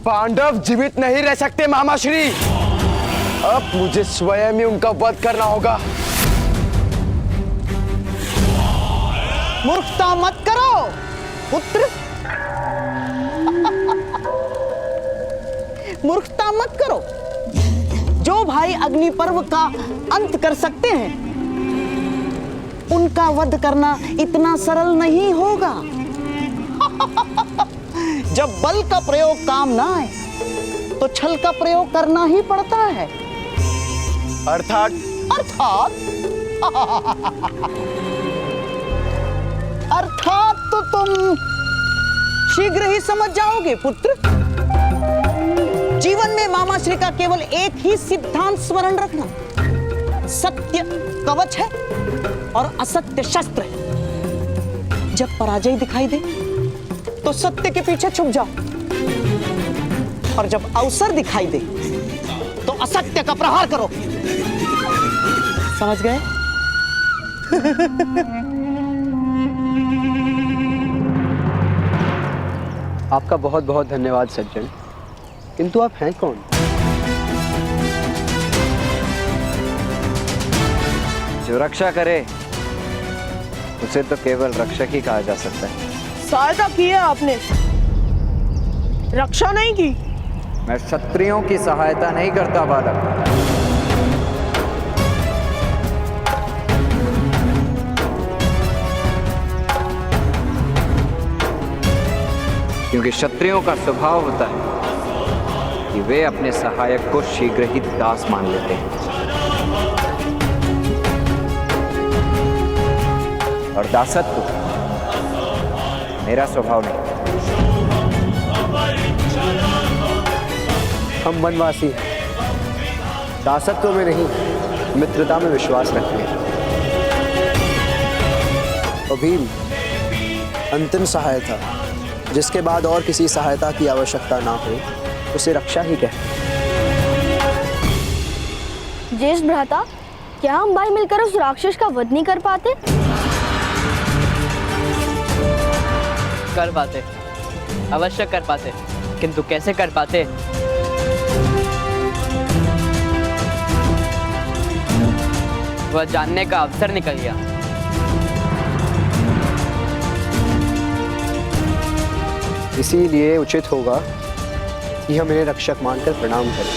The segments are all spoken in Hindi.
पांडव जीवित नहीं रह सकते मामाश्री। अब मुझे स्वयं ही उनका वध करना होगा। मूर्खता मत करो पुत्र। मूर्खता मत करो। जो भाई अग्नि पर्व का अंत कर सकते हैं, उनका वध करना इतना सरल नहीं होगा। जब बल का प्रयोग काम ना आए तो छल का प्रयोग करना ही पड़ता है। अर्थात अर्थात तो तुम शीघ्र ही समझ जाओगे पुत्र। जीवन में मामाश्री का केवल एक ही सिद्धांत स्मरण रखना, सत्य कवच है और असत्य शस्त्र है। जब पराजय दिखाई दे तो सत्य के पीछे छुप जाओ, और जब अवसर दिखाई दे तो असत्य का प्रहार करो। समझ गए? आपका बहुत बहुत धन्यवाद सज्जन, किंतु आप हैं कौन? जो रक्षा करे उसे तो केवल रक्षक ही कहा जा सकता है। सहायता की है आपने, रक्षा नहीं की। मैं क्षत्रियों की सहायता नहीं करता बालक। क्योंकि क्षत्रियों का स्वभाव होता है कि वे अपने सहायक को शीघ्र ही दास मान लेते हैं, और दासत्व मेरा स्वभाव नहीं। हम वनवासी दासत्व में नहीं, मित्रता में विश्वास रखते हैं। और भीम अंतिम सहायता, जिसके बाद और किसी सहायता की आवश्यकता ना हो, उसे रक्षा ही कहते हैं। ज्येष्ठ भ्राता, क्या हम भाई मिलकर उस राक्षस का वध नहीं कर पाते? कर पाते, अवश्य कर पाते, किंतु कैसे कर पाते? वह जानने का अवसर निकल गया। इसीलिए उचित होगा कि हम इन्हें रक्षक मानकर प्रणाम करें।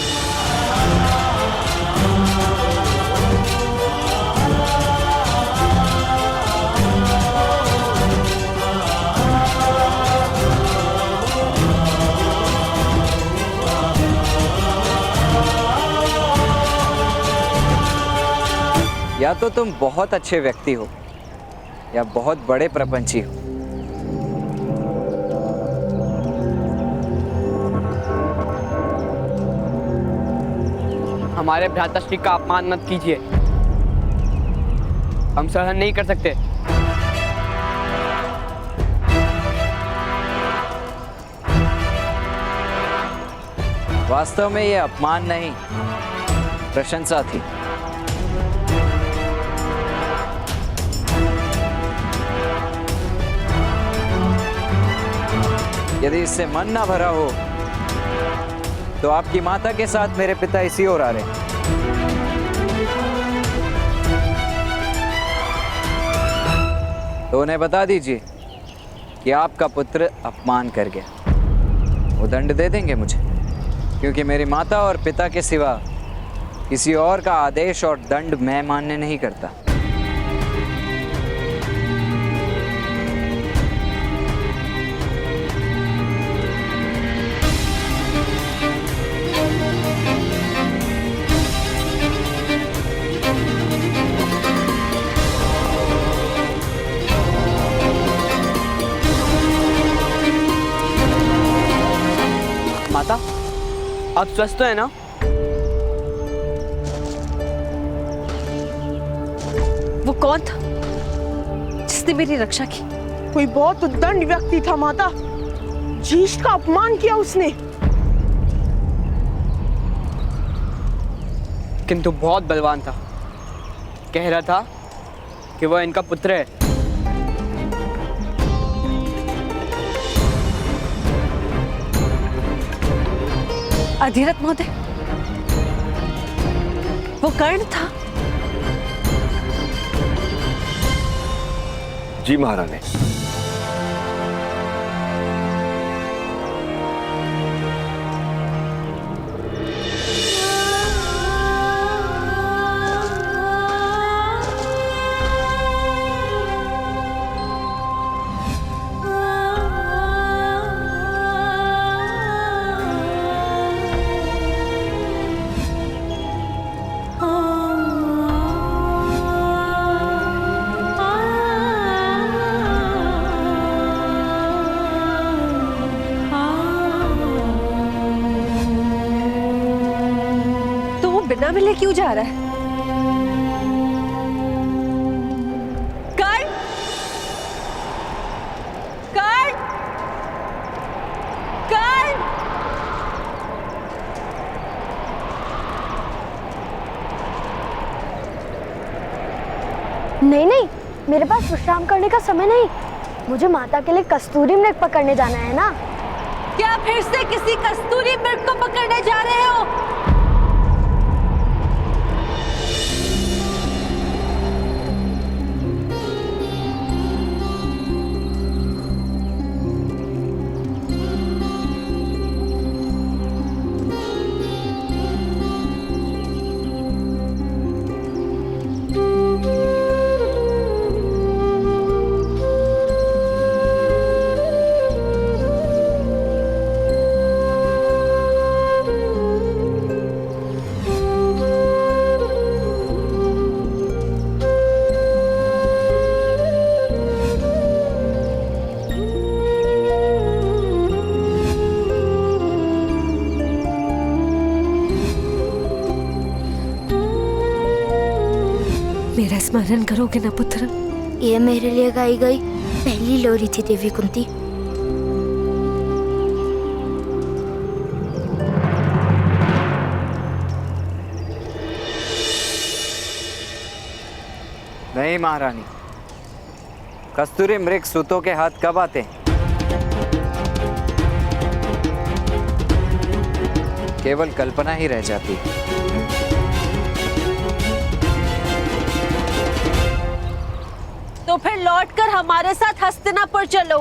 या तो तुम बहुत अच्छे व्यक्ति हो या बहुत बड़े प्रपंची हो। हमारे भ्राताश्री का अपमान मत कीजिए, हम सहन नहीं कर सकते। वास्तव में यह अपमान नहीं, प्रशंसा थी। यदि इससे मन ना भरा हो तो आपकी माता के साथ मेरे पिता इसी ओर आ रहे हैं। तो उन्हें बता दीजिए कि आपका पुत्र अपमान कर गया। वो दंड दे देंगे मुझे, क्योंकि मेरी माता और पिता के सिवा किसी और का आदेश और दंड मैं मान्य नहीं करता। माता, आप स्वस्थ है ना? वो कौन था जिसने मेरी रक्षा की? कोई बहुत उद्दंड व्यक्ति था माता, ज्येष्ठ का अपमान किया उसने। किंतु बहुत बलवान था, कह रहा था कि वह इनका पुत्र है। अधिरथ महोदय, वो कर्ण था। जी महारानी। बिना मिले क्यों जा रहा है? कर्ण, कर्ण, कर्ण। नहीं नहीं, मेरे पास विश्राम करने का समय नहीं। मुझे माता के लिए कस्तूरी मृग पकड़ने जाना है ना। क्या फिर से किसी कस्तूरी मृग को पकड़ने जा रहे हो? मेरा स्मरण करोगे ना पुत्र? ये मेरे लिए गाई गई पहली लोरी थी देवी कुंती। नहीं महारानी, कस्तूरी मृग सूतों के हाथ कब आते हैं? केवल कल्पना ही रह जाती है। तो फिर लौटकर हमारे साथ हस्तिनापुर चलो।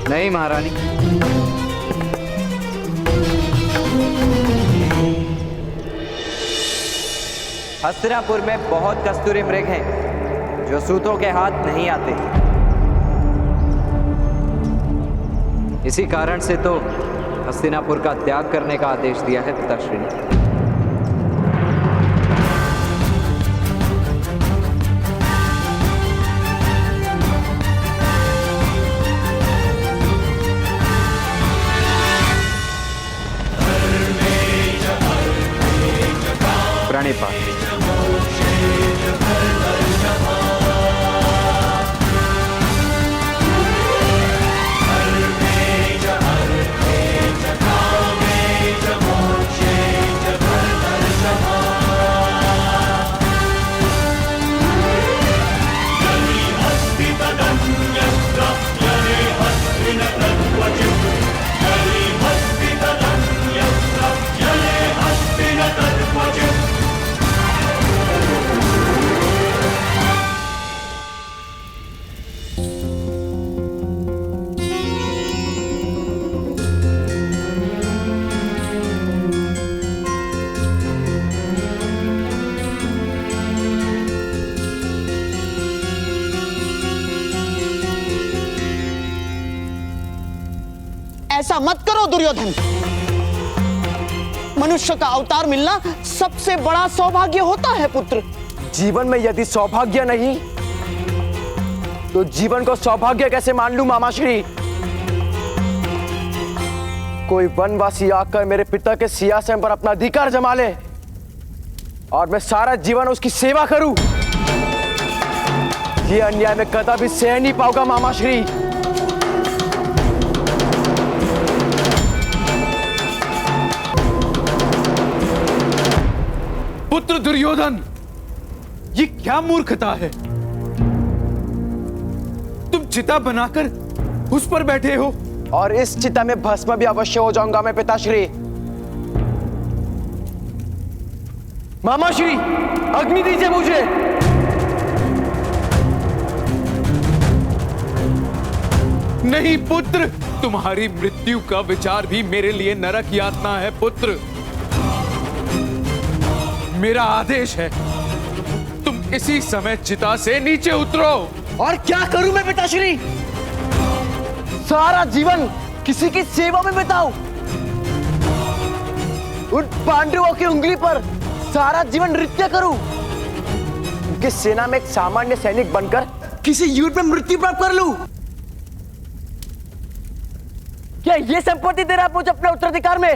नहीं महारानी, हस्तिनापुर में बहुत कस्तूरी मृग हैं जो सूतों के हाथ नहीं आते। इसी कारण से तो हस्तिनापुर का त्याग करने का आदेश दिया है पिताश्री ने। प्रणिपात। ऐसा मत करो दुर्योधन। मनुष्य का अवतार मिलना सबसे बड़ा सौभाग्य होता है पुत्र। जीवन में यदि सौभाग्य नहीं तो जीवन को सौभाग्य कैसे मान लूं मामाश्री? कोई वनवासी आकर मेरे पिता के सिंहासन पर अपना अधिकार जमा ले और मैं सारा जीवन उसकी सेवा करूं, ये अन्याय मैं कदापि सह नहीं पाऊंगा मामाश्री। पुत्र दुर्योधन, ये क्या मूर्खता है? तुम चिता बनाकर उस पर बैठे हो। और इस चिता में भस्म भी अवश्य हो जाऊंगा मैं पिताश्री। मामाश्री, अग्नि दीजिए मुझे। नहीं पुत्र, तुम्हारी मृत्यु का विचार भी मेरे लिए नरक यातना है पुत्र। मेरा आदेश है, तुम इसी समय चिता से नीचे उतरो। और क्या करूं मैं पिताश्री? सारा जीवन किसी की सेवा में बिताऊं? उन पांडवों की उंगली पर सारा जीवन नृत्य करूं? उनकी सेना में एक सामान्य सैनिक बनकर किसी युद्ध में मृत्यु प्राप्त कर लूं? क्या ये संपत्ति दे रहा है मुझे अपने उत्तराधिकार में?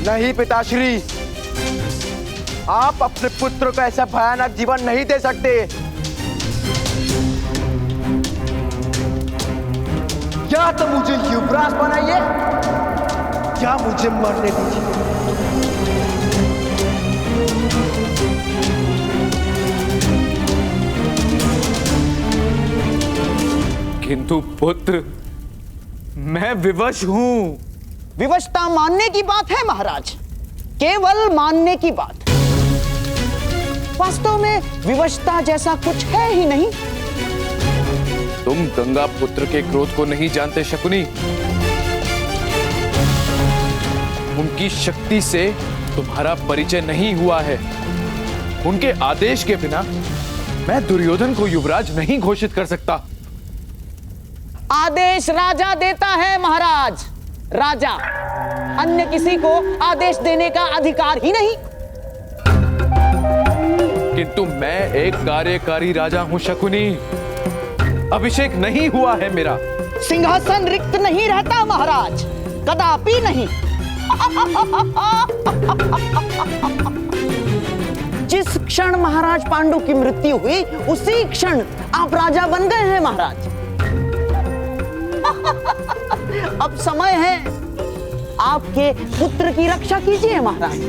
नहीं पिताश्री, आप अपने पुत्र को ऐसा भयानक जीवन नहीं दे सकते। या तो मुझे युवराज बनाइए या मुझे मरने दीजिए। किंतु पुत्र, मैं विवश हूं। विवशता मानने की बात है महाराज, केवल मानने की बात। वास्तव में विवशता जैसा कुछ है ही नहीं। तुम गंगा पुत्र के क्रोध को नहीं जानते शकुनी। उनकी शक्ति से तुम्हारा परिचय नहीं हुआ है। उनके आदेश के बिना मैं दुर्योधन को युवराज नहीं घोषित कर सकता। आदेश राजा देता है महाराज, राजा। अन्य किसी को आदेश देने का अधिकार ही नहीं। किंतु मैं एक कार्यकारी राजा हूं शकुनी। अभिषेक नहीं हुआ है मेरा। सिंहासन रिक्त नहीं रहता महाराज, कदापि नहीं। जिस क्षण महाराज पांडु की मृत्यु हुई, उसी क्षण आप राजा बन गए हैं महाराज। अब समय है, आपके पुत्र की रक्षा कीजिए महाराज।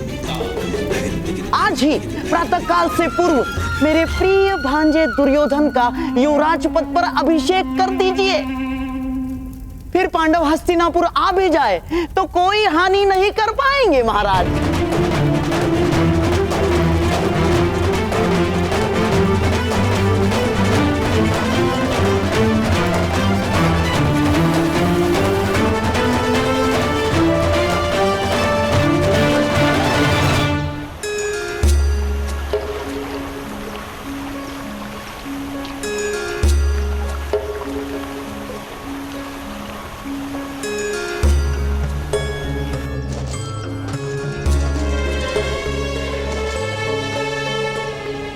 आज ही प्रातःकाल से पूर्व मेरे प्रिय भांजे दुर्योधन का युवराज पद पर अभिषेक कर दीजिए। फिर पांडव हस्तिनापुर आ भी जाए तो कोई हानि नहीं कर पाएंगे महाराज।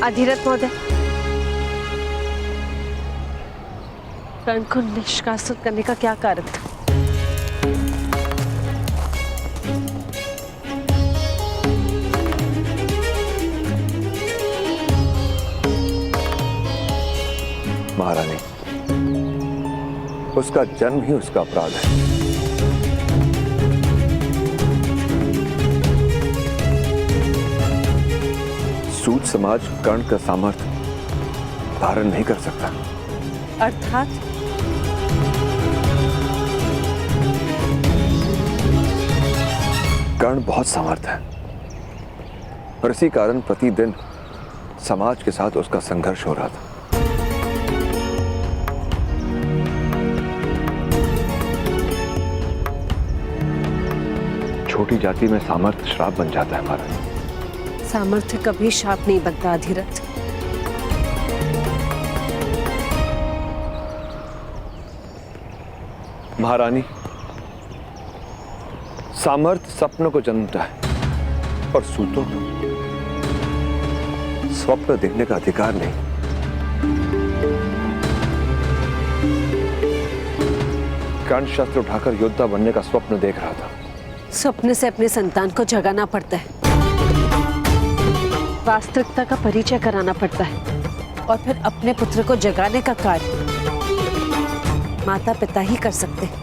अधिरथ महोदय, कर्ण को निष्कासित करने का क्या कारण था? महारानी, उसका जन्म ही उसका अपराध है। सूत समाज कर्ण का सामर्थ्य धारण नहीं कर सकता। अर्थात कर्ण बहुत सामर्थ्य है और इसी कारण प्रतिदिन समाज के साथ उसका संघर्ष हो रहा था। छोटी जाति में सामर्थ्य श्राप बन जाता है महाराज। सामर्थ्य कभी शाप नहीं बनता अधिरथ। महारानी, सामर्थ्य सपनों को जन्मता है और सूतों को स्वप्न देखने का अधिकार नहीं। कर्ण शस्त्र उठाकर योद्धा बनने का स्वप्न देख रहा था। स्वप्न से अपने संतान को जगाना पड़ता है, वास्तविकता का परिचय कराना पड़ता है और फिर अपने पुत्र को जगाने का कार्य माता पिता ही कर सकते हैं।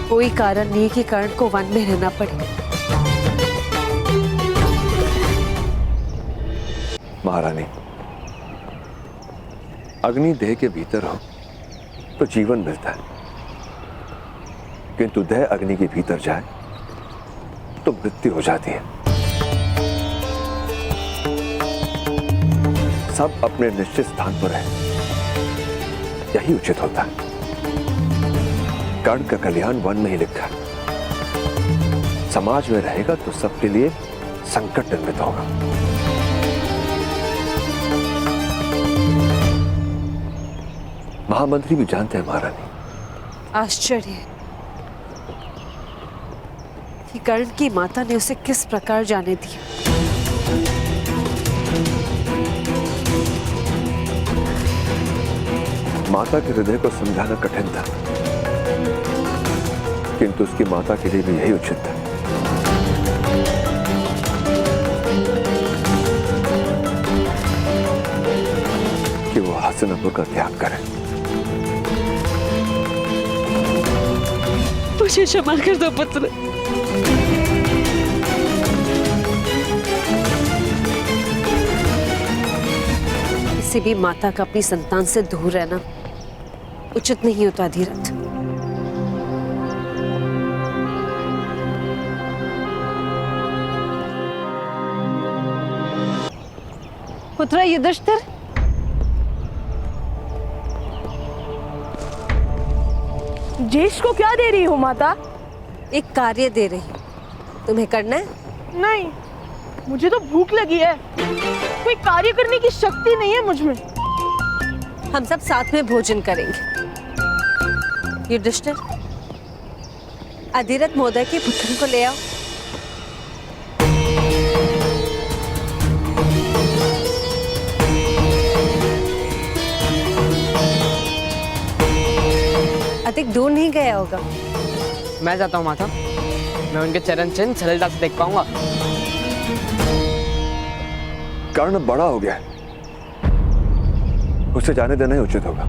कोई कारण नहीं कि कर्ण को वन में रहना पड़े। महारानी, अग्नि देह के भीतर हो तो जीवन मिलता है, किंतु देह अग्नि के भीतर जाए तो मृत्यु हो जाती है। सब अपने निश्चित स्थान पर है, यही उचित होता है। कर्ण का कल्याण वन में ही लिखा है। समाज में रहेगा तो सबके लिए संकट निर्मित होगा। महामंत्री भी जानते हैं महारानी। आश्चर्य है कि कर्ण की माता ने उसे किस प्रकार जाने दिया। माता के हृदय को समझाना कठिन था, किंतु उसकी माता के लिए भी यही उचित था। कि वो हसनपुर का त्याग करे। मुझे क्षमा कर दो पुत्र। किसी भी माता का अपनी संतान से दूर रहना उचित नहीं होता धीरथ। पुत्र युधिष्ठिर, जेश को क्या दे रही हो माता? एक कार्य दे रही हूं, तुम्हें करना है? नहीं, मुझे तो भूख लगी है। कोई कार्य करने की शक्ति नहीं है मुझ में। हम सब साथ में भोजन करेंगे। युधिष्ठिर, अधिरथ महोदय के पुत्र को ले आओ। अधिक दूर नहीं गया होगा। मैं जाता हूँ माता, मैं उनके चरण चिन्ह सरलता से देख पाऊंगा। कर्ण बड़ा हो गया है, उसे जाने देना ही उचित होगा।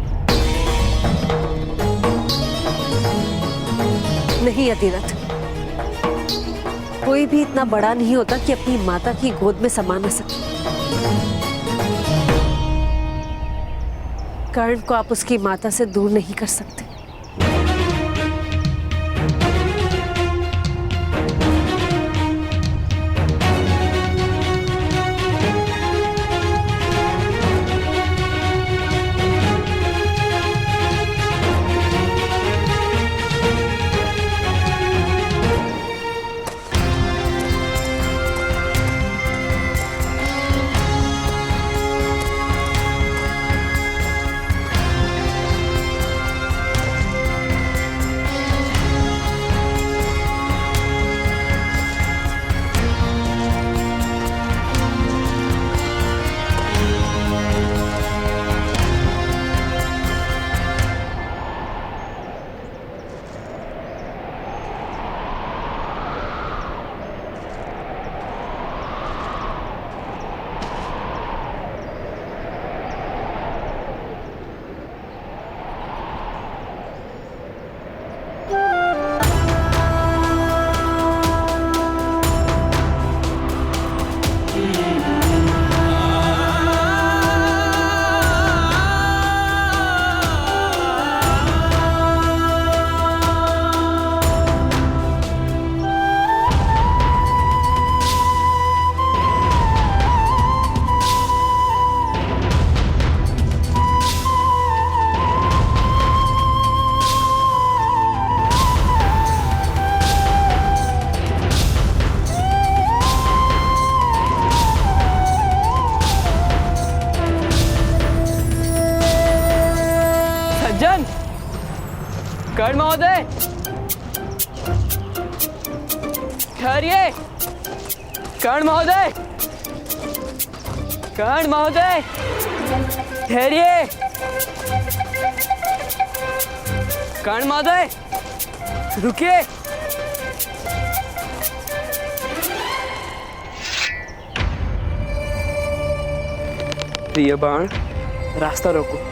नहीं अधिरथ, कोई भी इतना बड़ा नहीं होता कि अपनी माता की गोद में समा न सके। कर्ण को आप उसकी माता से दूर नहीं कर सकते। कर्ण महोदय, ठहरिए। कर्ण महोदय, कर्ण महोदय, ठहरिए। कर्ण महोदय, रुकिए। प्रिय बाण, रास्ता रोको।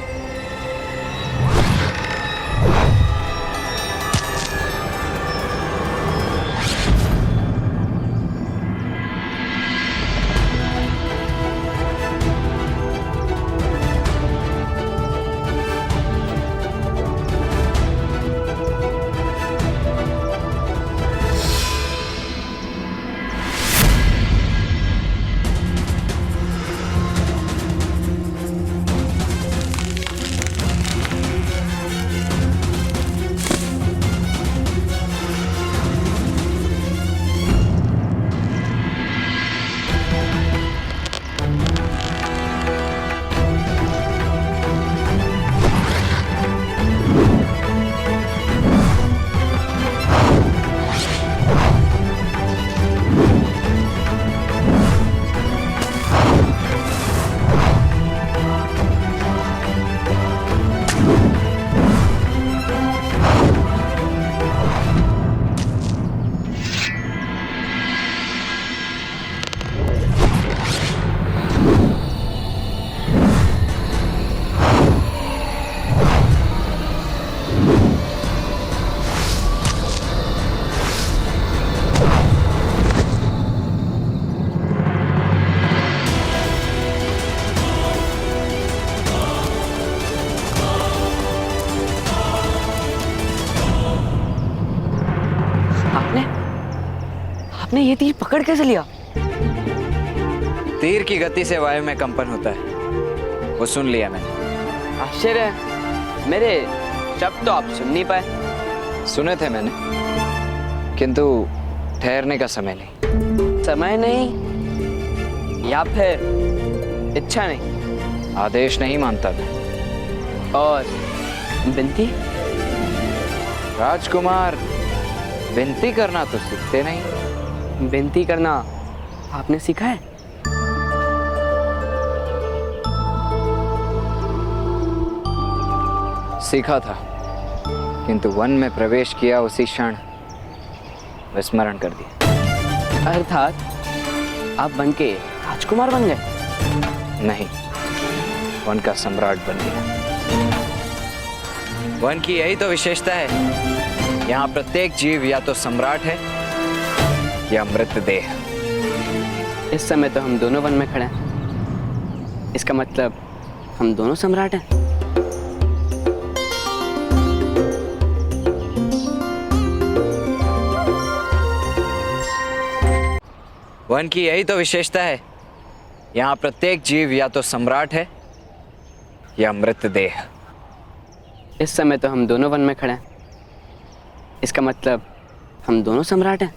ये तीर पकड़ कैसे लिया? तीर की गति से वायु में कंपन होता है, वो सुन लिया मैंने। आश्चर्य है, मेरे शब्द तो आप सुन नहीं पाए। सुने थे मैंने, किंतु ठहरने का समय नहीं। समय नहीं या फिर इच्छा नहीं? आदेश नहीं मानता मैं। और विनती? राजकुमार, विनती करना तो सीखते नहीं। विनती करना आपने सीखा है? सीखा था, किंतु वन में प्रवेश किया उसी क्षण विस्मरण कर दिया। अर्थात आप वन के राजकुमार बन गए? नहीं, वन का सम्राट बन गया। वन की यही तो विशेषता है, यहाँ प्रत्येक जीव या तो सम्राट है या मृतदेह। इस समय तो हम दोनों वन में खड़े हैं, इसका मतलब हम दोनों सम्राट हैं। वन की यही तो विशेषता है, यहाँ प्रत्येक जीव या तो सम्राट है या मृतदेह। इस समय तो हम दोनों वन में खड़े हैं, इसका मतलब हम दोनों सम्राट हैं।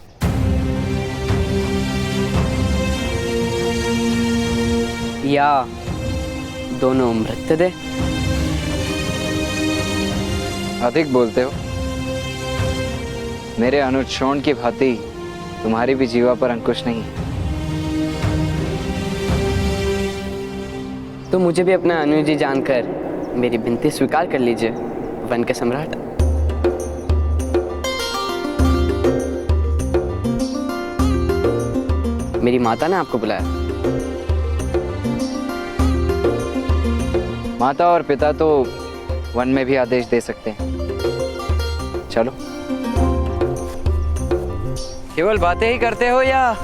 या दोनों मृतदेह। अधिक बोलते हो। मेरे अनुज शोण की भांति तुम्हारी भी जीवा पर अंकुश नहीं है। तो मुझे भी अपना अनुज जी जानकर मेरी विनती स्वीकार कर लीजिए, वन के सम्राट। मेरी माता ने आपको बुलाया। माता और पिता तो वन में भी आदेश दे सकते हैं। चलो। केवल बातें ही करते हो या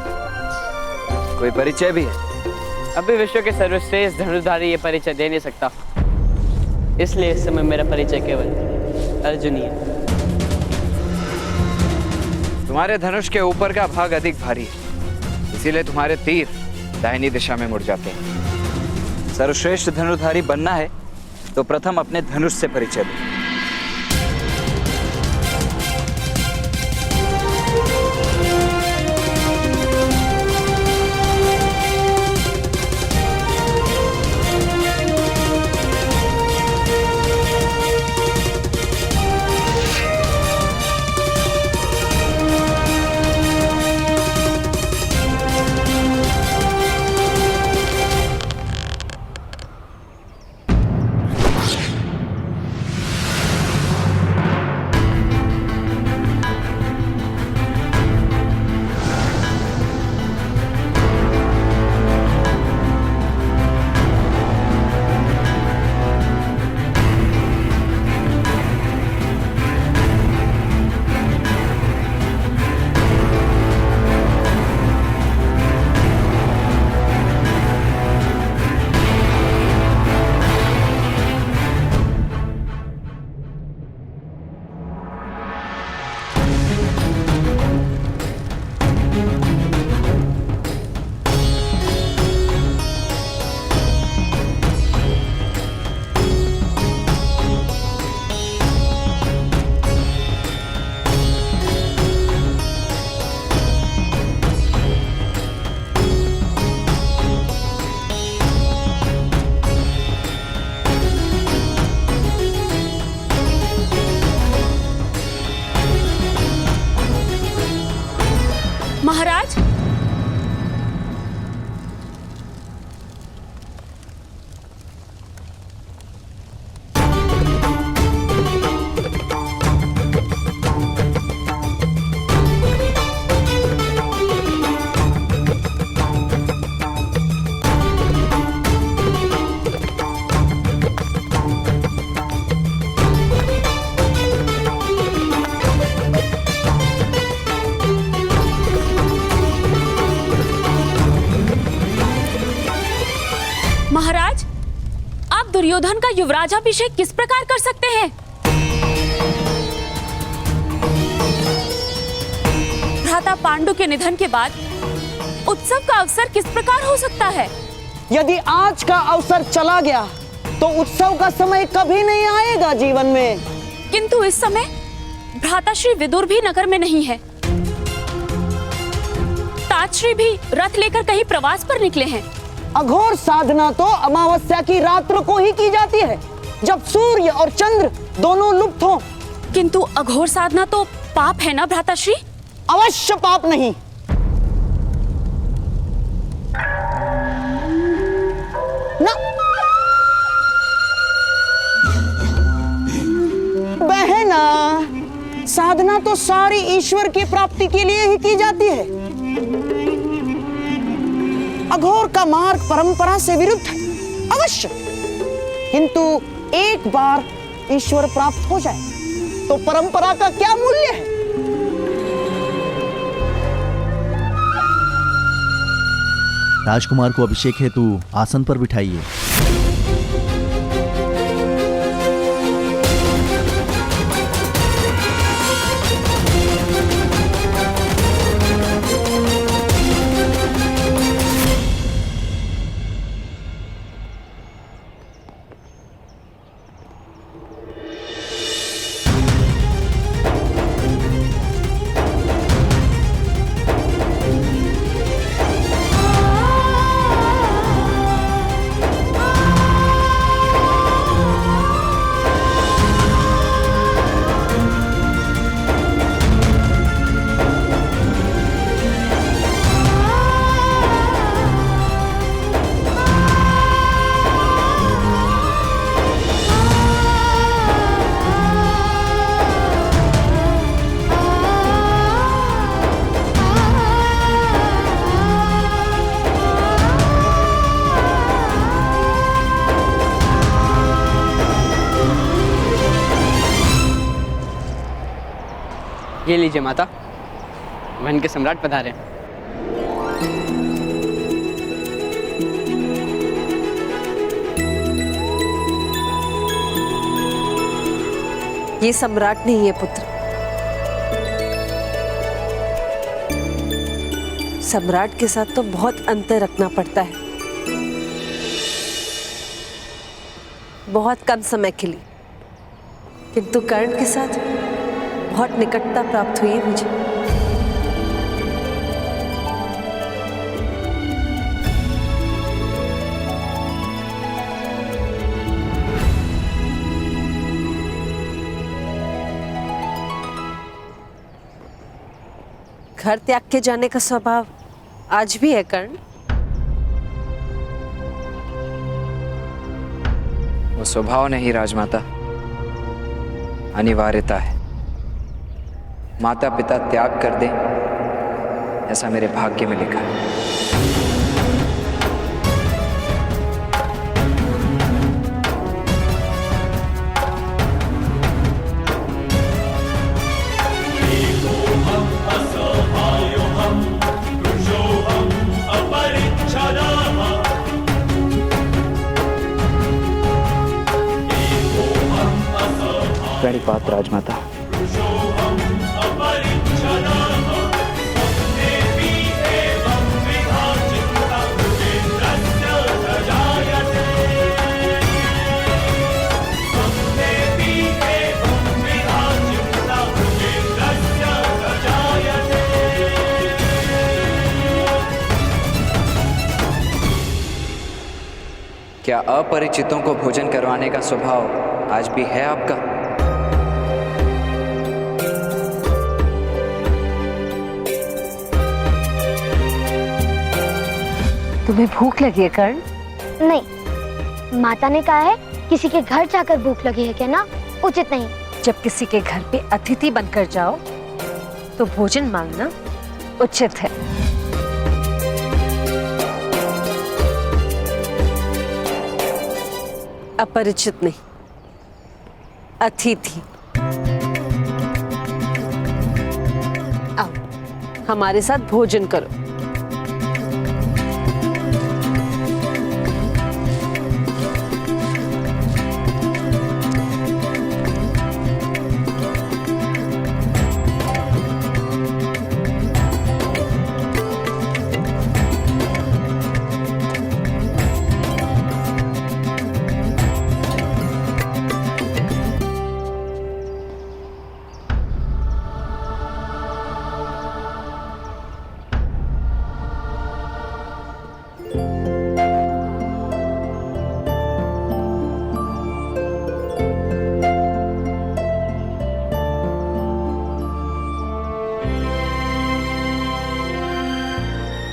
कोई परिचय भी है? अभी विश्व के सर्वश्रेष्ठ धनुर्धारी ये परिचय दे नहीं सकता, इसलिए इस समय मेरा परिचय केवल अर्जुन ही है। तुम्हारे धनुष के ऊपर का भाग अधिक भारी है, इसीलिए तुम्हारे तीर दाहिनी दिशा में मुड़ जाते हैं। सर्वश्रेष्ठ धनुर्धारी बनना है तो प्रथम अपने धनुष से परिचय दो। महाराज, महाराज, आप दुर्योधन का युवराजाभिषेक किस प्रकार कर सकते हैं? भ्राता पांडु के निधन के बाद उत्सव का अवसर किस प्रकार हो सकता है? यदि आज का अवसर चला गया तो उत्सव का समय कभी नहीं आएगा जीवन में। किंतु इस समय भ्राताश्री विदुर भी नगर में नहीं है। तातश्री भी रथ लेकर कहीं प्रवास पर निकले हैं। अघोर साधना तो अमावस्या की रात्र को ही की जाती है, जब सूर्य और चंद्र दोनों लुप्त हों। किंतु अघोर साधना तो पाप है ना भ्राताश्री? अवश्य पाप नहीं। ना बहना, साधना तो सारी ईश्वर की प्राप्ति के लिए ही की जाती है। अघोर का मार्ग परंपरा से विरुद्ध है, अवश्य। किंतु एक बार ईश्वर प्राप्त हो जाए तो परंपरा का क्या मूल्य है? राजकुमार को अभिषेक हेतु आसन पर बिठाइए। ये लीजिए माता, वन के सम्राट पधारे हैं। ये सम्राट नहीं है पुत्र। सम्राट के साथ तो बहुत अंतर रखना पड़ता है, बहुत कम समय के लिए। किंतु कर्ण के साथ बहुत निकटता प्राप्त हुई है मुझे। घर त्याग के जाने का स्वभाव आज भी है कर्ण? वो स्वभाव नहीं राजमाता, अनिवार्यता है। माता पिता त्याग कर दें, ऐसा मेरे भाग्य में लिखा है। प्रणिपात राजमाता। क्या अपरिचितों को भोजन करवाने का स्वभाव आज भी है आपका? तुम्हें भूख लगी है कर्ण? नहीं, माता ने कहा है किसी के घर जाकर भूख लगी है कहना उचित नहीं। जब किसी के घर पे अतिथि बनकर जाओ तो भोजन मांगना उचित है। अपरिचित नहीं, अतिथि। आओ हमारे साथ भोजन करो।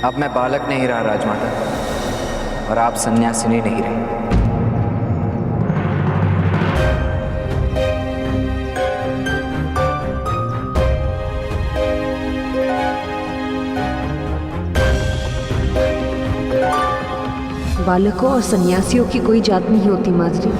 अब मैं बालक नहीं रहा राजमाता, और आप सन्यासिनी नहीं रही। बालकों और सन्यासियों की कोई जात नहीं होती माद्री।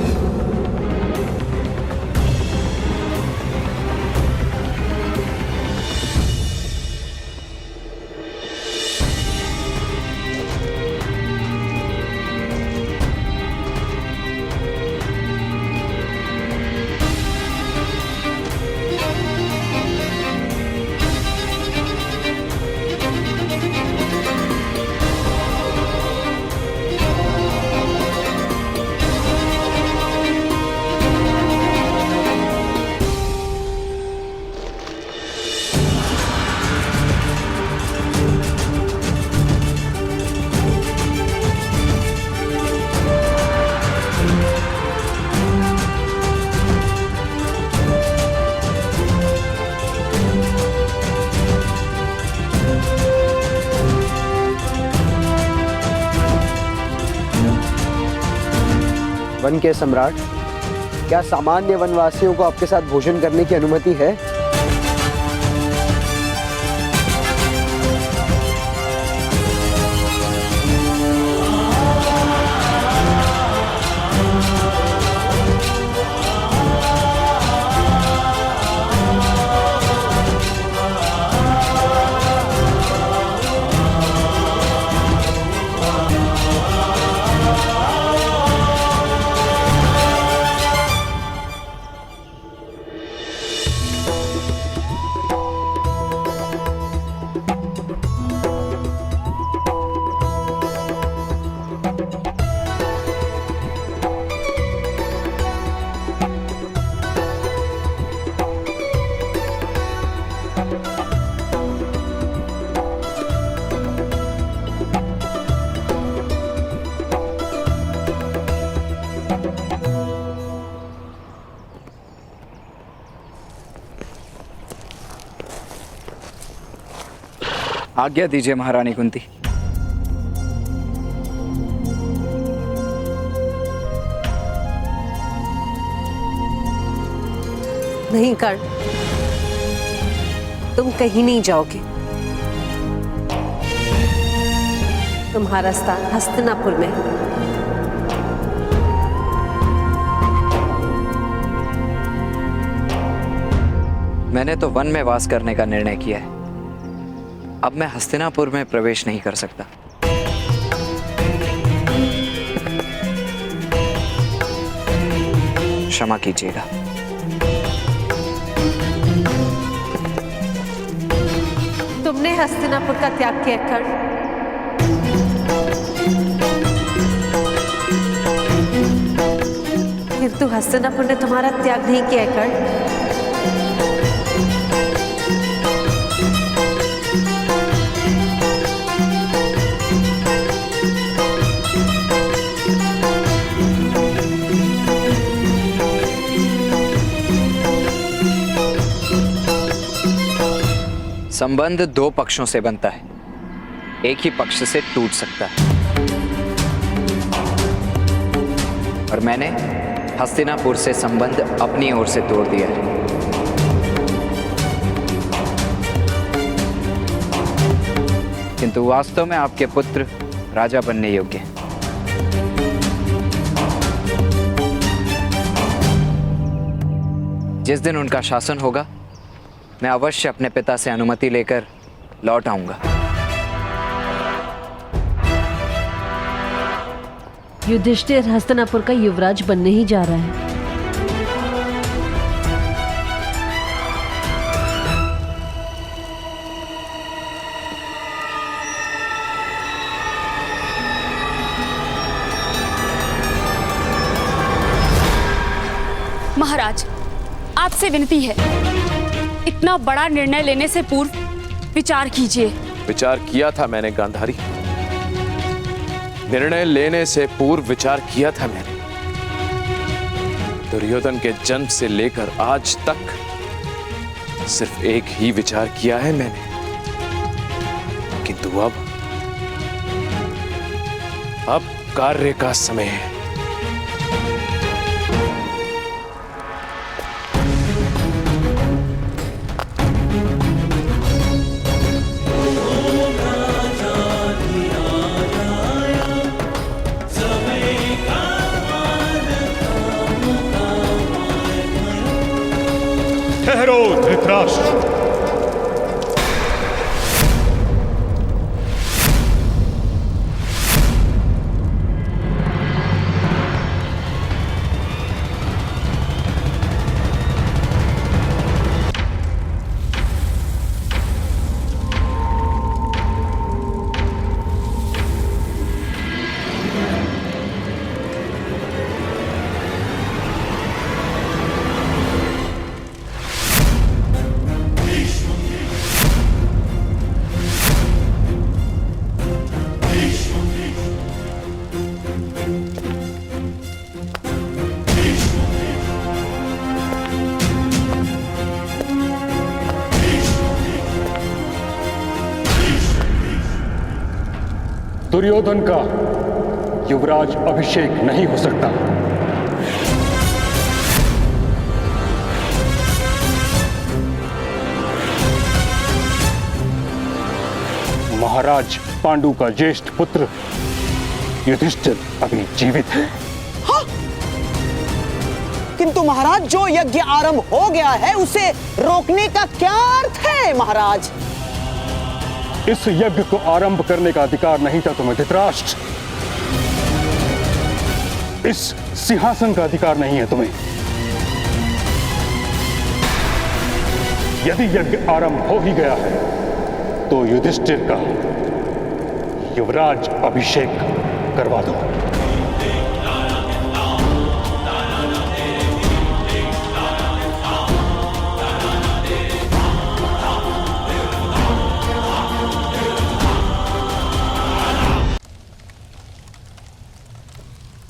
वन के सम्राट, क्या सामान्य वनवासियों को आपके साथ भोजन करने की अनुमति है? आज्ञा दीजिए महारानी कुंती। नहीं कर्ण, तुम कहीं नहीं जाओगे। तुम्हारा स्थान हस्तिनापुर में है। मैंने तो वन में वास करने का निर्णय किया है। अब मैं हस्तिनापुर में प्रवेश नहीं कर सकता। क्षमा कीजिएगा। तुमने हस्तिनापुर का त्याग किया कर्ण। किंतु हस्तिनापुर ने तुम्हारा त्याग नहीं किया है कर्ण। संबंध दो पक्षों से बनता है, एक ही पक्ष से टूट सकता है। और मैंने हस्तिनापुर से संबंध अपनी ओर से तोड़ दिया है। किंतु वास्तव में आपके पुत्र राजा बनने योग्य हैं। जिस दिन उनका शासन होगा, मैं अवश्य अपने पिता से अनुमति लेकर लौट आऊंगा। युधिष्ठिर हस्तिनापुर का युवराज बनने ही जा रहा है। महाराज, आपसे विनती है, इतना बड़ा निर्णय लेने से पूर्व विचार कीजिए। विचार किया था मैंने गांधारी, निर्णय लेने से पूर्व विचार किया था मैंने। दुर्योधन के जन्म से लेकर आज तक सिर्फ एक ही विचार किया है मैंने, किंतु अब कार्य का समय है। ठहरो धृतराष्ट्र। दुर्योधन का युवराज अभिषेक नहीं हो सकता। महाराज पांडु का ज्येष्ठ पुत्र युधिष्ठिर अभी जीवित है। हाँ? किंतु महाराज, जो यज्ञ आरंभ हो गया है उसे रोकने का क्या अर्थ है महाराज? इस यज्ञ को आरंभ करने का अधिकार नहीं था तुम्हें धृतराष्ट्र। इस सिंहासन का अधिकार नहीं है तुम्हें। यदि यज्ञ आरंभ हो ही गया है तो युधिष्ठिर का युवराज अभिषेक करवा दो।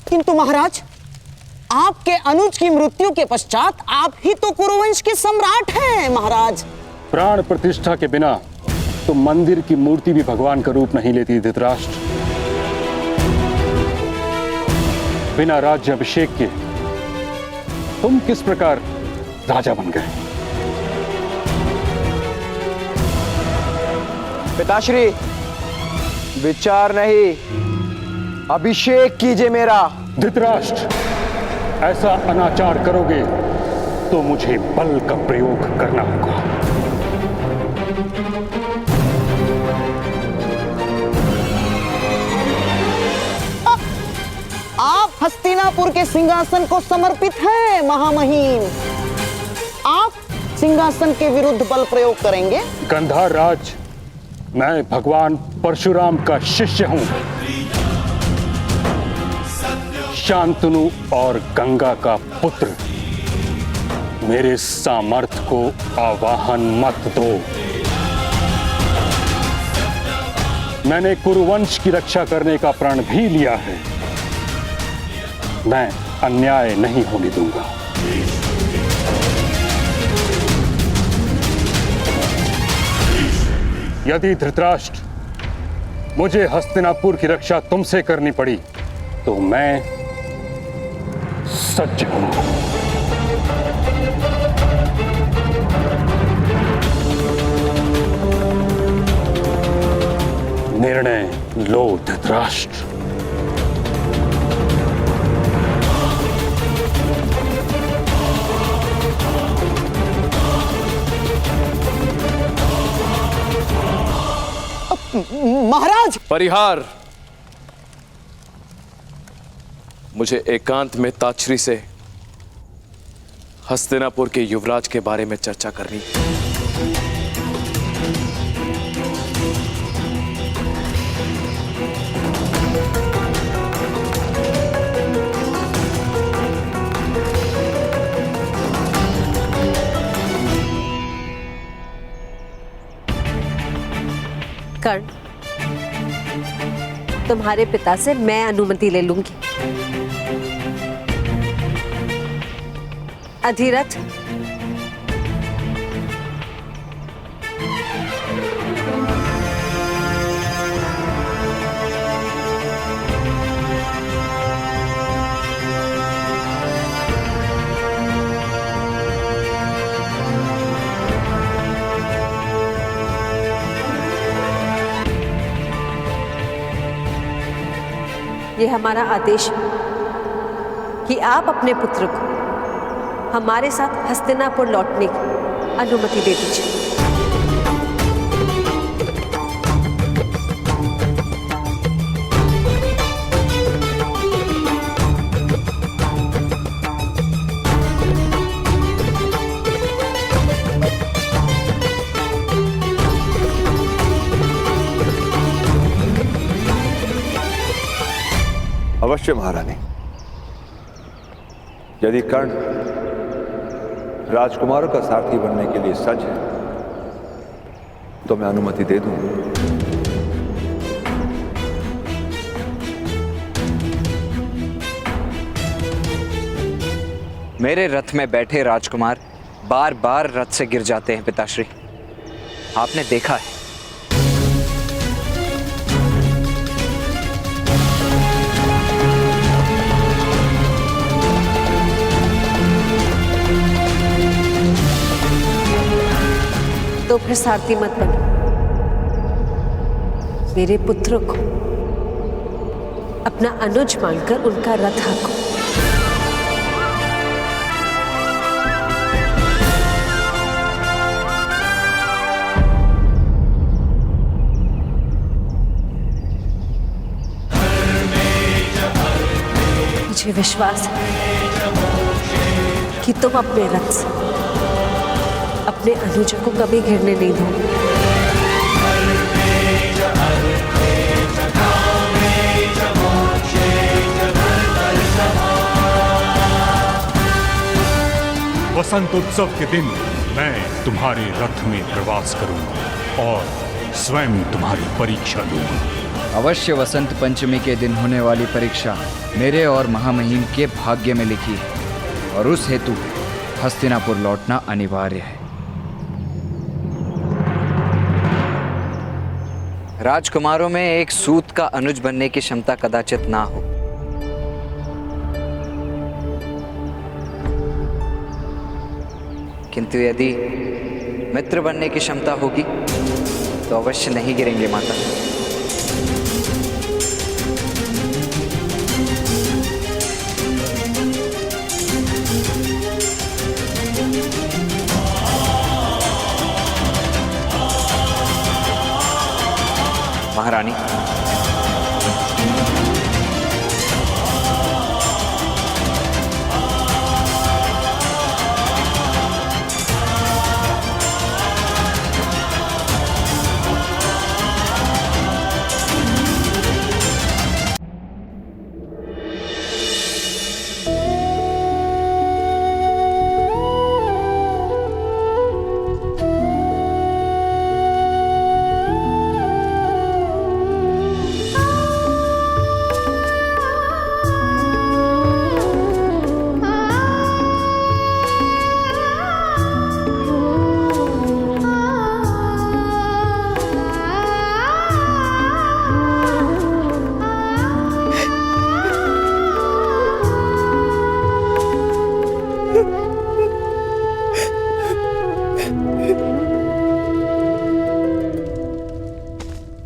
किंतु महाराज, आपके अनुज की मृत्यु के पश्चात आप ही तो कुरुवंश के सम्राट हैं महाराज। प्राण प्रतिष्ठा के बिना तो मंदिर की मूर्ति भी भगवान का रूप नहीं लेती धृतराष्ट्र। बिना राज्य अभिषेक के तुम किस प्रकार राजा बन गए? पिताश्री, विचार नहीं, अभिषेक कीजिए मेरा। धृतराष्ट्र, ऐसा अनाचार करोगे तो मुझे बल का प्रयोग करना होगा। आप हस्तिनापुर के सिंहासन को समर्पित हैं महामहिम। आप सिंहासन के विरुद्ध बल प्रयोग करेंगे? गंधार राज, मैं भगवान परशुराम का शिष्य हूं। शांतनु और गंगा का पुत्र, मेरे सामर्थ्य को आवाहन मत दो। मैंने कुरुवंश की रक्षा करने का प्रण भी लिया है। मैं अन्याय नहीं होने दूंगा। यदि धृतराष्ट्र मुझे हस्तिनापुर की रक्षा तुमसे करनी पड़ी तो मैं सज्ज हूं। निर्णय लो धृतराष्ट्र। महाराज! परिहार, मुझे एकांत में ताच्छ्री से हस्तिनापुर के युवराज के बारे में चर्चा करनी। कर्ण, तुम्हारे पिता से मैं अनुमति ले लूंगी। अधिरथ, ये हमारा आदेश है कि आप अपने पुत्र को हमारे साथ हस्तिनापुर लौटने की अनुमति दे दीजिए। अवश्य महारानी। यदि कर्ण राजकुमारों का सारथी बनने के लिए सच है तो मैं अनुमति दे दूंगा। मेरे रथ में बैठे राजकुमार बार बार रथ से गिर जाते हैं पिताश्री, आपने देखा है। तो फिर सारथी मत बनो, मेरे पुत्र को अपना अनुज मानकर उनका रथ हाँको। मुझे विश्वास है कि तुम अपने रथ से अपने अनुज को कभी गिरने नहीं दोगे। वसंत उत्सव के दिन मैं तुम्हारे रथ में प्रवास करूंगा और स्वयं तुम्हारी परीक्षा लूंगा। अवश्य वसंत पंचमी के दिन होने वाली परीक्षा मेरे और महामहिम के भाग्य में लिखी है और उस हेतु हस्तिनापुर लौटना अनिवार्य है। राजकुमारों में एक सूत का अनुज बनने की क्षमता कदाचित ना हो, किंतु यदि मित्र बनने की क्षमता होगी तो अवश्य नहीं गिरेंगे माता। महारानी,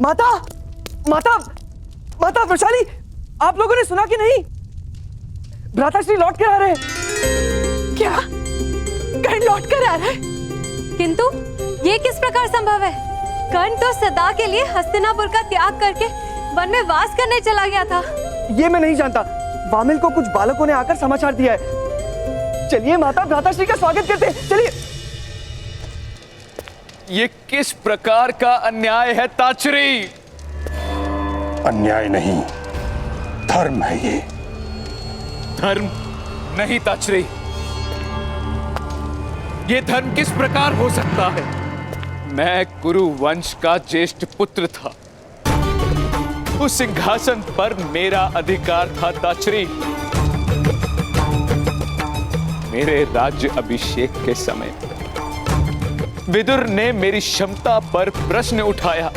माता माता माता वैशाली, आप लोगों ने सुना कि नहीं? भ्राताश्री लौट कर आ रहे हैं। क्या कर्ण लौट कर आ रहा है? किंतु ये किस प्रकार संभव है? कर्ण तो सदा के लिए हस्तिनापुर का त्याग करके वन में वास करने चला गया था। ये मैं नहीं जानता, वामिल को कुछ बालकों ने आकर समाचार दिया है। चलिए माता, भ्राताश्री का स्वागत करते हैं, चलिए। ये किस प्रकार का अन्याय है ताचरी? अन्याय नहीं, धर्म है ये। धर्म नहीं ताचरी, ये धर्म किस प्रकार हो सकता है? मैं कुरु वंश का ज्येष्ठ पुत्र था, उस सिंहासन पर मेरा अधिकार था ताचरी। मेरे राज्य अभिषेक के समय विदुर ने मेरी क्षमता पर प्रश्न उठाया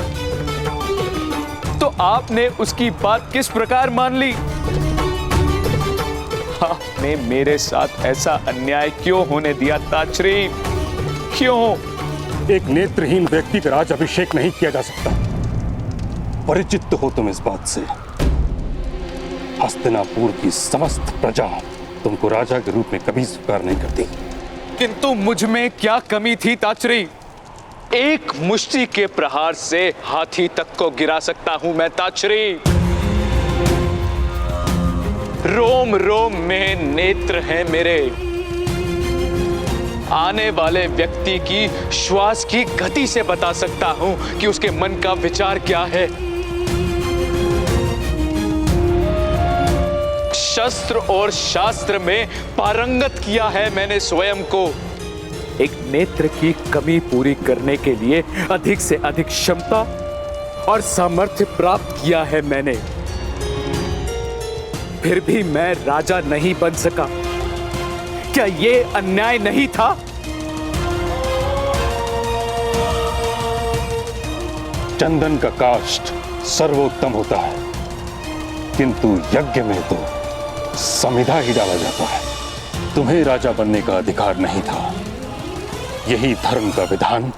तो आपने उसकी बात किस प्रकार मान ली? आपने मेरे साथ ऐसा अन्याय क्यों होने दिया ताचरी? क्यों? एक नेत्रहीन व्यक्ति का राज अभिषेक नहीं किया जा सकता। परिचित हो तुम इस बात से। हस्तिनापुर की समस्त प्रजा तुमको राजा के रूप में कभी स्वीकार नहीं करती। किंतु मुझ में क्या कमी थी ताचरी? एक मुष्टि के प्रहार से हाथी तक को गिरा सकता हूं मैं ताचरी। रोम रोम में नेत्र हैं मेरे। आने वाले व्यक्ति की श्वास की गति से बता सकता हूं कि उसके मन का विचार क्या है। शस्त्र और शास्त्र में पारंगत किया है मैंने स्वयं को। एक नेत्र की कमी पूरी करने के लिए अधिक से अधिक क्षमता और सामर्थ्य प्राप्त किया है मैंने। फिर भी मैं राजा नहीं बन सका। क्या यह अन्याय नहीं था? चंदन का काष्ठ सर्वोत्तम होता है, किंतु यज्ञ में तो समिधा ही डाला जाता है। तुम्हें राजा बनने का अधिकार नहीं था। यही धर्म का विधान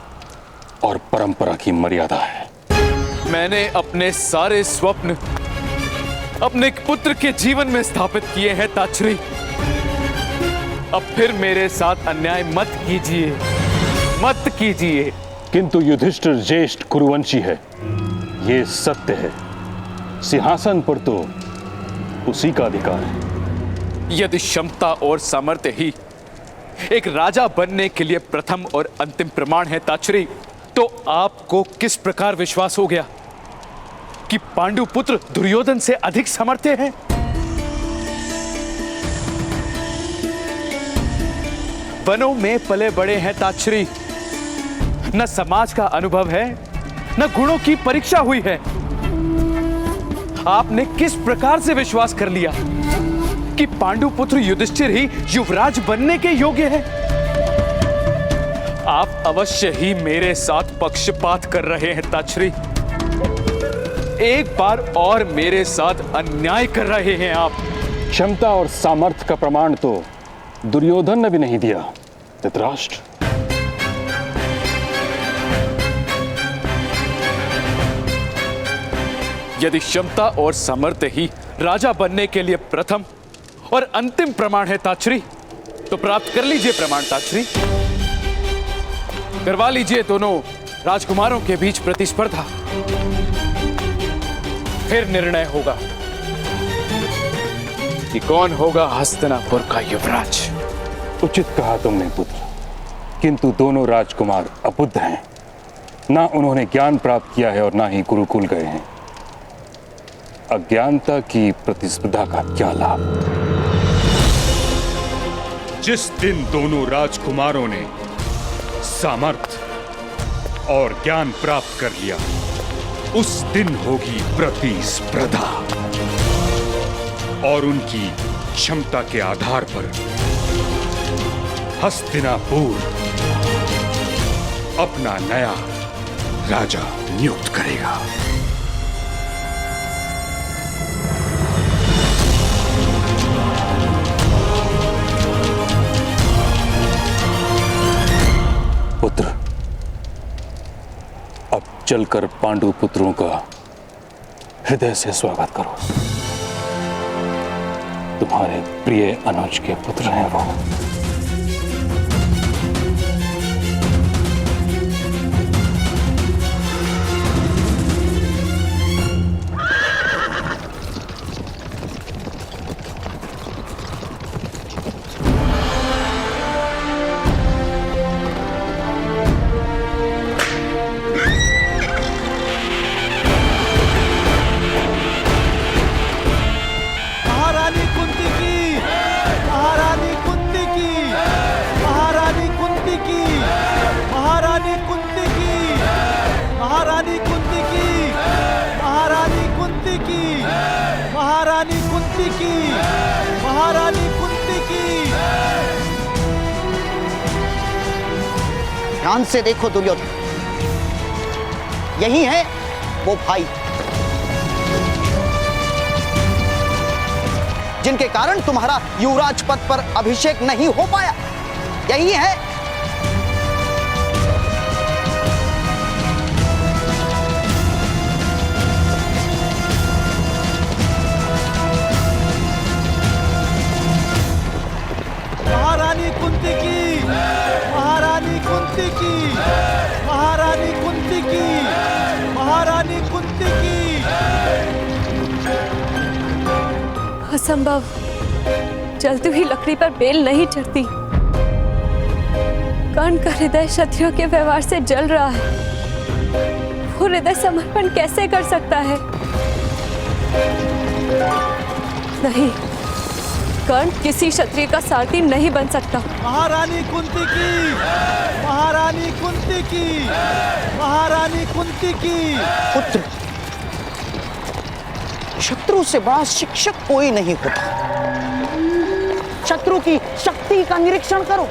और परंपरा की मर्यादा है। मैंने अपने सारे स्वप्न अपने पुत्र के जीवन में स्थापित किए हैं ताचरी। अब फिर मेरे साथ अन्याय मत कीजिए, मत कीजिए। किंतु युधिष्ठिर ज्येष्ठ कुरुवंशी है, ये सत्य है। सिंहासन पर तो उसी का अधिकार है। यदि क्षमता और सामर्थ्य ही एक राजा बनने के लिए प्रथम और अंतिम प्रमाण है ताचरी, तो आपको किस प्रकार विश्वास हो गया कि पांडु पुत्र दुर्योधन से अधिक समर्थ्य हैं? वनों में पले बड़े हैं ताचरी। न समाज का अनुभव है, न गुणों की परीक्षा हुई है। आपने किस प्रकार से विश्वास कर लिया कि पांडुपुत्र युधिष्ठिर ही युवराज बनने के योग्य है? आप अवश्य ही मेरे साथ पक्षपात कर रहे हैं ताचरी। एक बार और मेरे साथ अन्याय कर रहे हैं आप। क्षमता और सामर्थ्य का प्रमाण तो दुर्योधन ने भी नहीं दिया धृतराष्ट्र। यदि क्षमता और सामर्थ्य ही राजा बनने के लिए प्रथम और अंतिम प्रमाण है ताचरी, तो प्राप्त कर लीजिए प्रमाण ताचरी। करवा लीजिए दोनों राजकुमारों के बीच प्रतिस्पर्धा। फिर निर्णय होगा कि कौन होगा हस्तिनापुर का युवराज। उचित कहा तुमने पुत्र, किंतु दोनों राजकुमार अबुद्ध हैं। ना उन्होंने ज्ञान प्राप्त किया है और ना ही गुरुकुल गए हैं। अज्ञानता की प्रतिस्पर्धा का क्या लाभ? जिस दिन दोनों राजकुमारों ने सामर्थ्य और ज्ञान प्राप्त कर लिया, उस दिन होगी प्रतिस्पर्धा और उनकी क्षमता के आधार पर हस्तिनापुर अपना नया राजा नियुक्त करेगा। पुत्र, अब चलकर पांडु पुत्रों का हृदय से स्वागत करो। तुम्हारे प्रिय अनुज के पुत्र हैं वो। ध्यान से देखो दुर्योधन, यही है वो भाई जिनके कारण तुम्हारा युवराज पद पर अभिषेक नहीं हो पाया। यही है असंभव। जलती हुई लकड़ी पर बेल नहीं चढ़ती। कर्ण का हृदय क्षत्रियों के व्यवहार से जल रहा है। वो हृदय समर्पण कैसे कर सकता है? नहीं, कर्ण किसी क्षत्रिय का सारथी नहीं बन सकता। महारानी कुंती की, महारानी कुंती की, महारानी कुंती की। पुत्र, शत्रु से बड़ा शिक्षक कोई नहीं होता। शत्रु की शक्ति का निरीक्षण करो।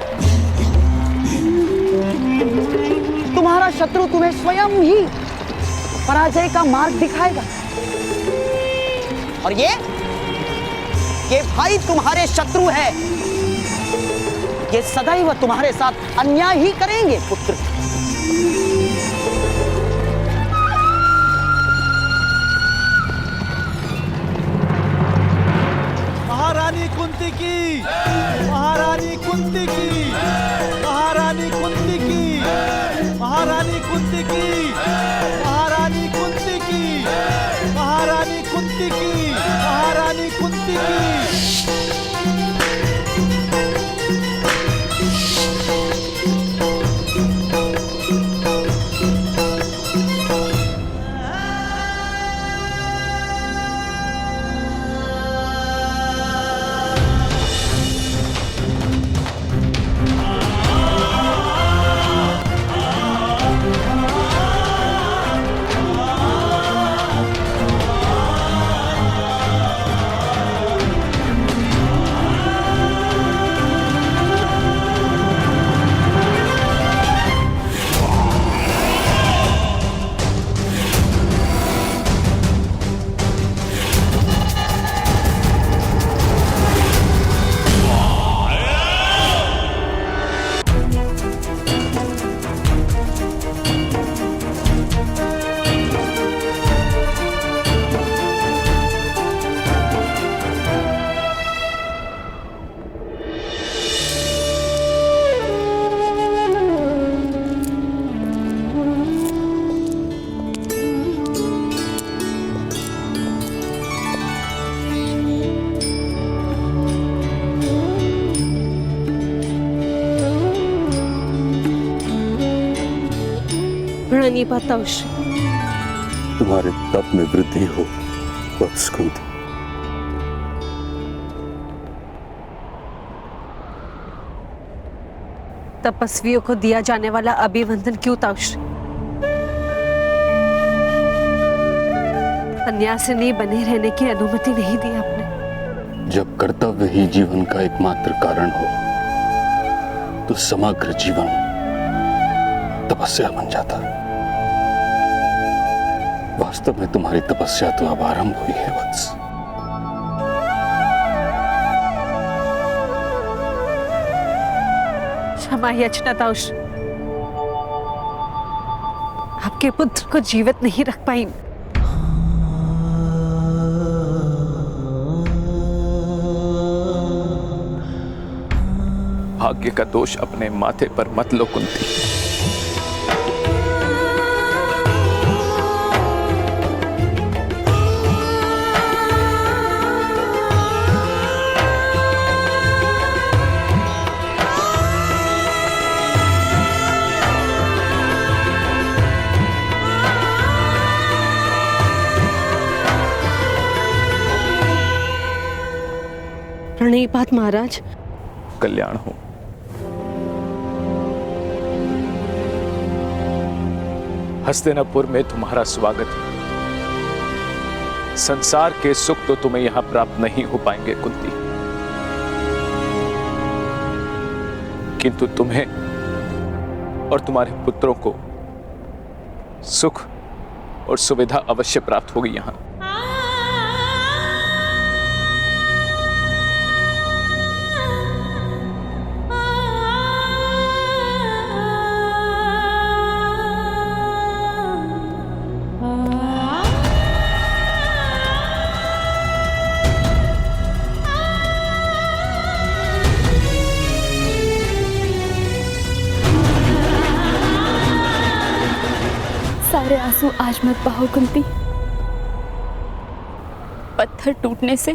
तुम्हारा शत्रु तुम्हें स्वयं ही पराजय का मार्ग दिखाएगा। और ये भाई तुम्हारे शत्रु है। ये सदैव तुम्हारे साथ अन्याय ही करेंगे पुत्र। महारानी कुंती की, महारानी कुंती की, महारानी कुंती की, महारानी कुंती की, महारानी कुंती की, महारानी कुंती की, महारानी कुंती की। प्रणिपातौश्री। तुम्हारे तप में वृद्धि हो वत्स कुंती। तपस्वियों को दिया जाने वाला अभिवंदन क्यों ताउश्री? सन्यासिनी बने रहने की अनुमति नहीं दी आपने। जब कर्तव्य ही जीवन का एकमात्र कारण हो तो समग्र जीवन तपस्या बन जाता। वास्तव में तुम्हारी तपस्या तो अब आरंभ हुई है वत्स। क्षमा याचना ताउश्री, आपके पुत्र को जीवित नहीं रख पाई। भाग्य का दोष अपने माथे पर मत लो कुंती। प्रणिपात महाराज। कल्याण हो। हस्तिनापुर में तुम्हारा स्वागत है। संसार के सुख तो तुम्हें यहां प्राप्त नहीं हो पाएंगे कुंती, किंतु तुम्हें और तुम्हारे पुत्रों को सुख और सुविधा अवश्य प्राप्त होगी यहां। सारे आंसू आज मत बहाओ कुंती। पत्थर टूटने से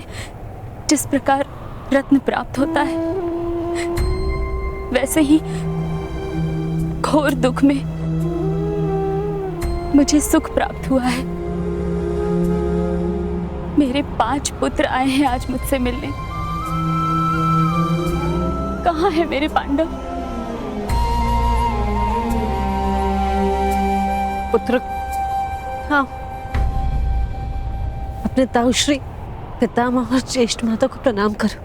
जिस प्रकार रत्न प्राप्त होता है, वैसे ही घोर दुख में मुझे सुख प्राप्त हुआ है। मेरे 5 पुत्र आए हैं आज मुझसे मिलने। कहाँ है मेरे पांडव? पुत्र, हाँ, अपने ताऊश्री पितामह और ज्येष्ठ माता को प्रणाम करो।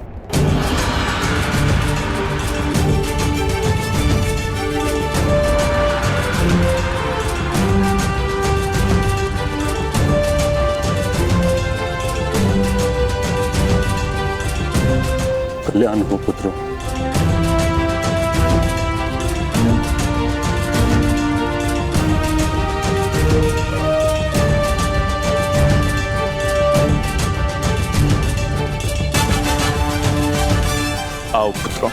कल्याण हो पुत्रों। आओ पुत्रों।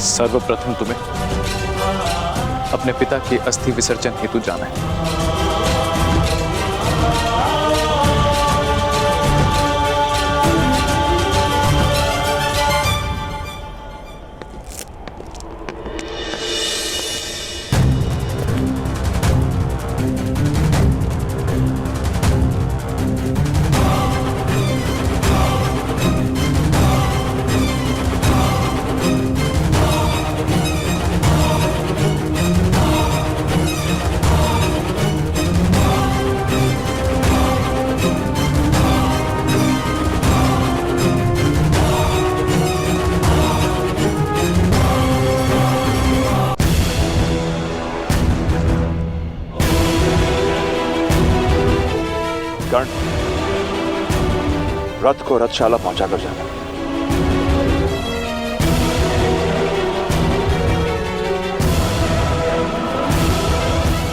सर्वप्रथम तुम्हें अपने पिता के अस्थि विसर्जन हेतु जाना है। कर्ण, रथ को रथशाला पहुंचाकर जाना।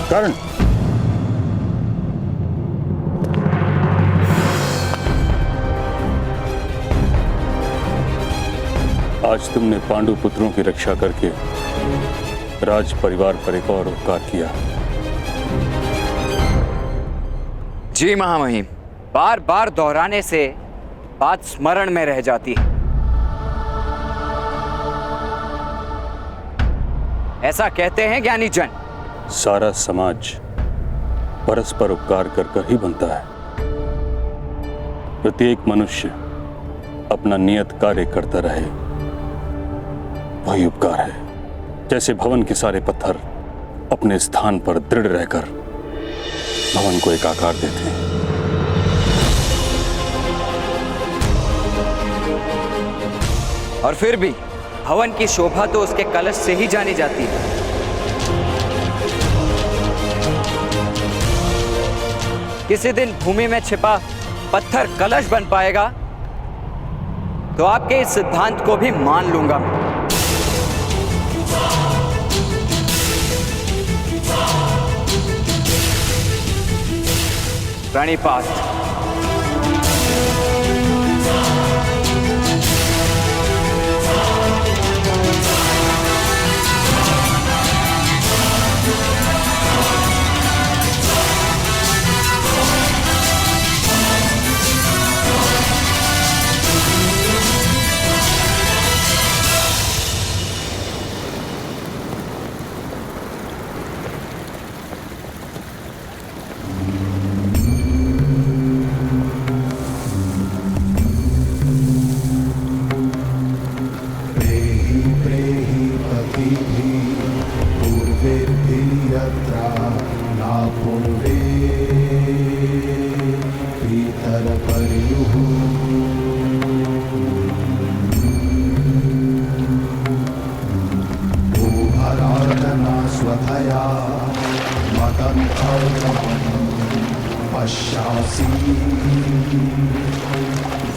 कर्ण, आज तुमने पांडु पुत्रों की रक्षा करके राज परिवार पर एक और उपकार किया। जी महामहिम, बार बार दोहराने से बात स्मरण में रह जाती है। ऐसा कहते हैं ज्ञानी जन। सारा समाज परस्पर उपकार कर कर ही बनता है। प्रत्येक मनुष्य अपना नियत कार्य करता रहे, वही उपकार है। जैसे भवन के सारे पत्थर अपने स्थान पर दृढ़ रहकर भवन को एक आकार देते हैं। और फिर भी भवन की शोभा तो उसके कलश से ही जानी जाती है। किसी दिन भूमि में छिपा पत्थर कलश बन पाएगा तो आपके इस सिद्धांत को भी मान लूंगा मैं। प्रणिपात।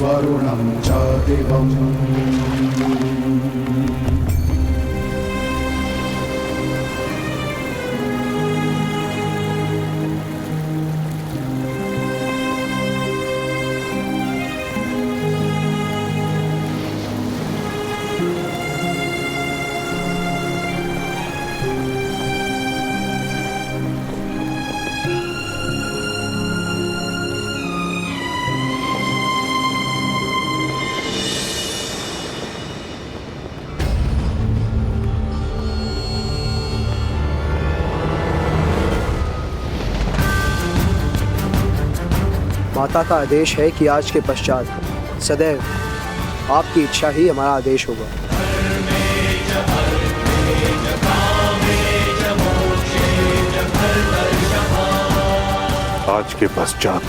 वरुणं च दिवम् माता का आदेश है कि आज के पश्चात सदैव आपकी इच्छा ही हमारा आदेश होगा। आज के पश्चात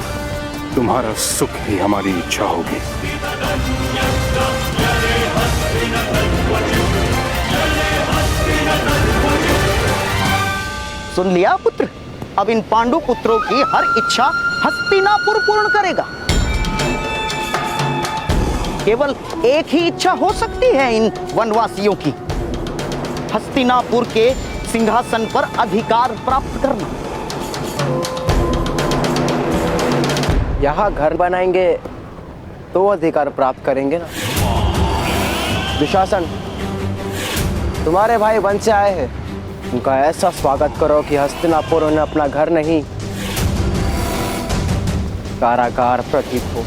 तुम्हारा सुख ही हमारी इच्छा होगी। सुन लिया पुत्र, अब इन पांडु पुत्रों की हर इच्छा हस्तिनापुर पूर्ण करेगा। केवल एक ही इच्छा हो सकती है इन वनवासियों की, हस्तिनापुर के सिंहासन पर अधिकार प्राप्त करना। यहाँ घर बनाएंगे तो अधिकार प्राप्त करेंगे ना। दुशासन, तुम्हारे भाई वन से आए हैं, उनका ऐसा स्वागत करो कि हस्तिनापुर उन्हें अपना घर नहीं कारागार प्रतीत हो।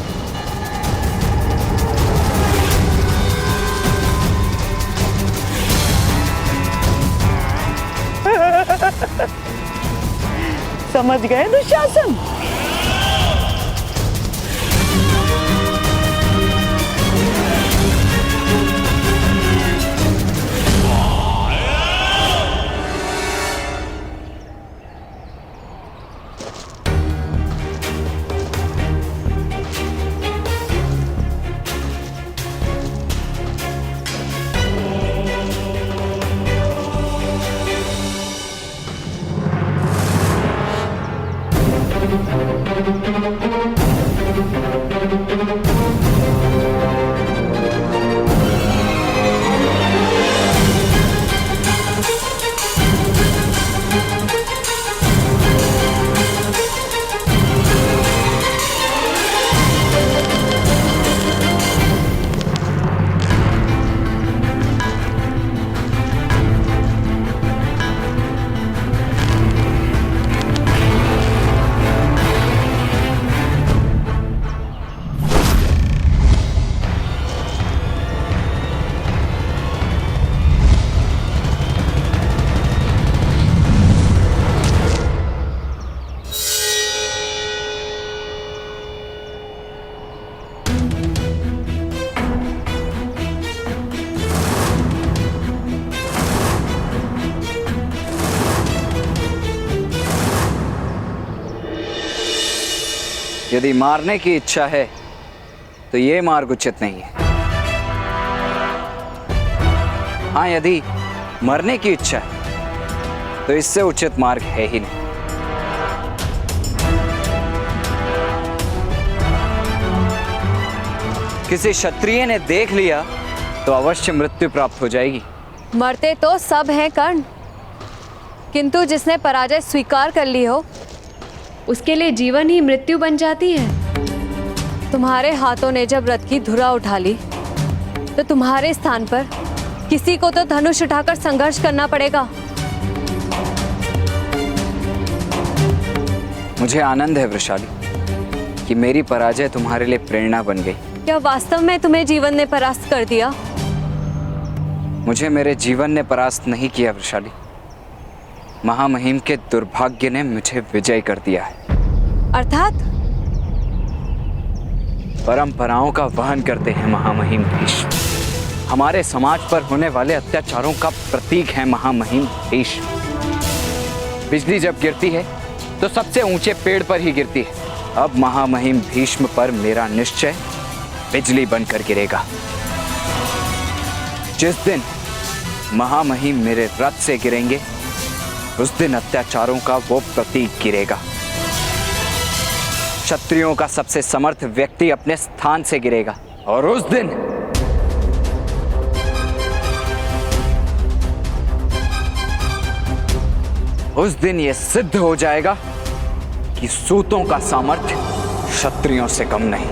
समझ गए दुशासन? यदि मारने की इच्छा है तो ये मार्ग उचित नहीं है। हाँ, यदि मरने की इच्छा है तो इससे उचित मार्ग है ही नहीं। किसी क्षत्रिय ने देख लिया तो अवश्य मृत्यु प्राप्त हो जाएगी। मरते तो सब हैं कर्ण, किंतु जिसने पराजय स्वीकार कर ली हो उसके लिए जीवन ही मृत्यु बन जाती है। तुम्हारे हाथों ने जब रथ की धुरा उठा ली तो तुम्हारे स्थान पर किसी को तो धनुष उठाकर संघर्ष करना पड़ेगा। मुझे आनंद है वृषाली कि मेरी पराजय तुम्हारे लिए प्रेरणा बन गई। क्या वास्तव में तुम्हें जीवन ने परास्त कर दिया? मुझे मेरे जीवन ने परास्त नहीं किया वृषाली, महामहिम के दुर्भाग्य ने मुझे विजय कर दिया है। अर्थात? परंपराओं का वहन करते हैं महामहिम भीष्म। हमारे समाज पर होने वाले अत्याचारों का प्रतीक है महामहिम भीष्म। बिजली जब गिरती है तो सबसे ऊंचे पेड़ पर ही गिरती है। अब महामहिम भीष्म पर मेरा निश्चय बिजली बनकर गिरेगा। जिस दिन महामहिम मेरे रथ से गिरेंगे उस दिन अत्याचारों का वो प्रतीक गिरेगा। क्षत्रियों का सबसे समर्थ व्यक्ति अपने स्थान से गिरेगा और उस दिन ये सिद्ध हो जाएगा कि सूतों का सामर्थ्य क्षत्रियों से कम नहीं।